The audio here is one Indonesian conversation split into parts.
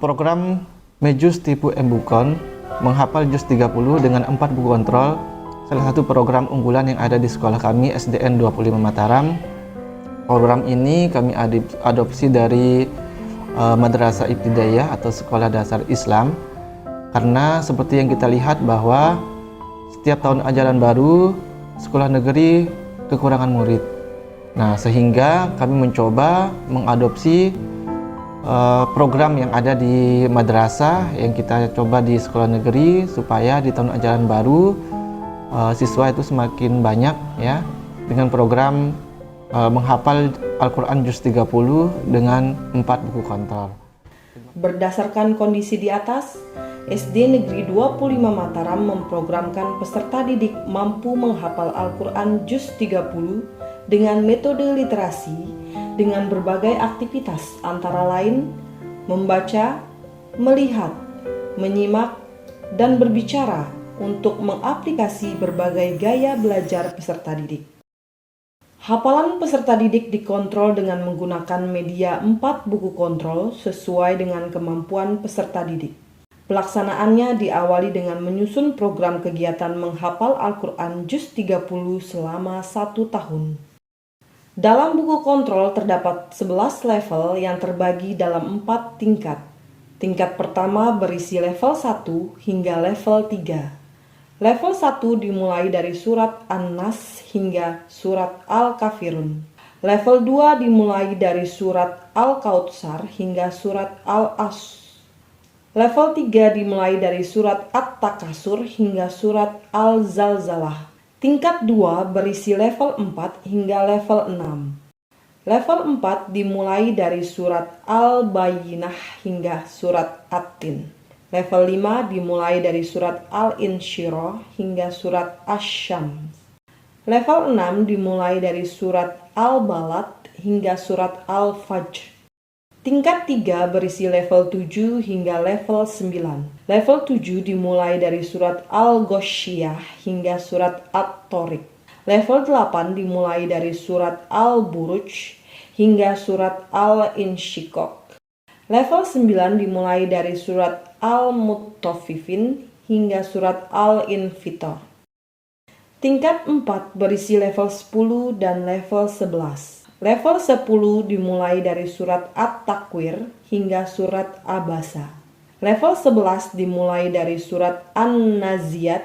Program Mejus Tipu Embukon menghafal juz 30 dengan 4 buku kontrol, salah satu program unggulan yang ada di sekolah kami SDN 25 Mataram. Program ini kami adopsi dari Madrasah Ibtidaiyah atau Sekolah Dasar Islam, karena seperti yang kita lihat bahwa setiap tahun ajaran baru sekolah negeri kekurangan murid. Nah, sehingga kami mencoba mengadopsi program yang ada di madrasah yang kita coba di sekolah negeri, supaya di tahun ajaran baru siswa itu semakin banyak ya, dengan program menghafal Al-Quran juz 30 dengan 4 buku kontrol. Berdasarkan kondisi di atas, SD Negeri 25 Mataram memprogramkan peserta didik mampu menghafal Al-Quran juz 30 dengan metode literasi dengan berbagai aktivitas antara lain membaca, melihat, menyimak, dan berbicara untuk mengaplikasi berbagai gaya belajar peserta didik. Hafalan peserta didik dikontrol dengan menggunakan media 4 buku kontrol sesuai dengan kemampuan peserta didik. Pelaksanaannya diawali dengan menyusun program kegiatan menghafal Al-Quran juz 30 selama 1 tahun. Dalam buku kontrol terdapat 11 level yang terbagi dalam 4 tingkat. Tingkat pertama berisi level 1 hingga level 3. Level 1 dimulai dari surat An-Nas hingga surat Al-Kafirun. Level 2 dimulai dari surat Al-Kautsar hingga surat Al-As. Level 3 dimulai dari surat At-Takasur hingga surat Al-Zalzalah. Tingkat 2 berisi level 4 hingga level 6. Level 4 dimulai dari surat Al-Bayyinah hingga surat At-Tin. Level 5 dimulai dari surat Al-Insyirah hingga surat Asy-Syams. Level 6 dimulai dari surat Al-Balad hingga surat Al-Fajr. Tingkat 3 berisi level 7 hingga level 9. Level 7 dimulai dari surat Al-Ghoshiyah hingga surat At-Tariq. Level 8 dimulai dari surat Al-Buruj hingga surat Al-Insyiqaq. Level 9 dimulai dari surat Al-Muttaffifin hingga surat Al-Infitar. Tingkat 4 berisi level 10 dan level 11. Level 10 dimulai dari surat At-Takwir hingga surat Abasa. Level 11 dimulai dari surat An-Naziyat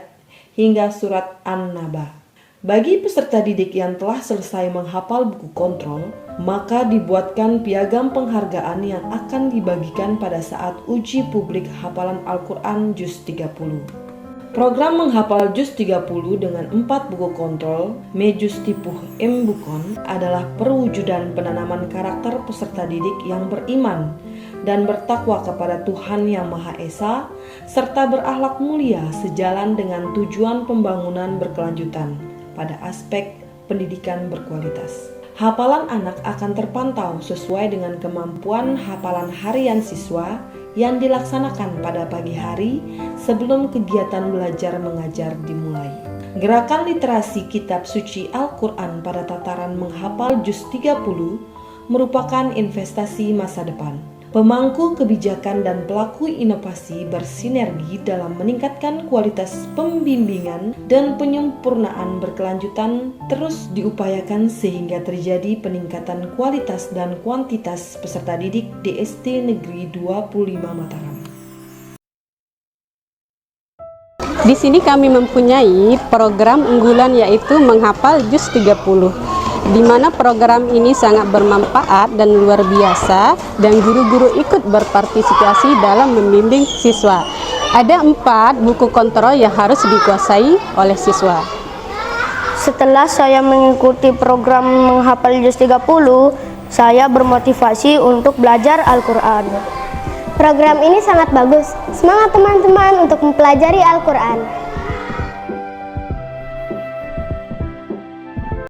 hingga surat An-Naba. Bagi peserta didik yang telah selesai menghafal buku kontrol, maka dibuatkan piagam penghargaan yang akan dibagikan pada saat uji publik hafalan Al-Quran juz 30. Program menghafal juz 30 dengan 4 buku kontrol Mejus Tipu Embukon adalah perwujudan penanaman karakter peserta didik yang beriman dan bertakwa kepada Tuhan Yang Maha Esa, serta berakhlak mulia sejalan dengan tujuan pembangunan berkelanjutan pada aspek pendidikan berkualitas. Hafalan anak akan terpantau sesuai dengan kemampuan hafalan harian siswa yang dilaksanakan pada pagi hari sebelum kegiatan belajar mengajar dimulai. Gerakan literasi kitab suci Al-Quran pada tataran menghafal juz 30 merupakan investasi masa depan. Pemangku kebijakan dan pelaku inovasi bersinergi dalam meningkatkan kualitas pembimbingan dan penyempurnaan berkelanjutan terus diupayakan sehingga terjadi peningkatan kualitas dan kuantitas peserta didik di SD Negeri 25 Mataram. Di sini kami mempunyai program unggulan yaitu menghafal juz 30. Di mana program ini sangat bermanfaat dan luar biasa, dan guru-guru ikut berpartisipasi dalam membimbing siswa. Ada 4 buku kontrol yang harus dikuasai oleh siswa. Setelah saya mengikuti program menghafal juz 30, saya bermotivasi untuk belajar Al-Quran. Program ini sangat bagus. Semangat teman-teman untuk mempelajari Al-Quran.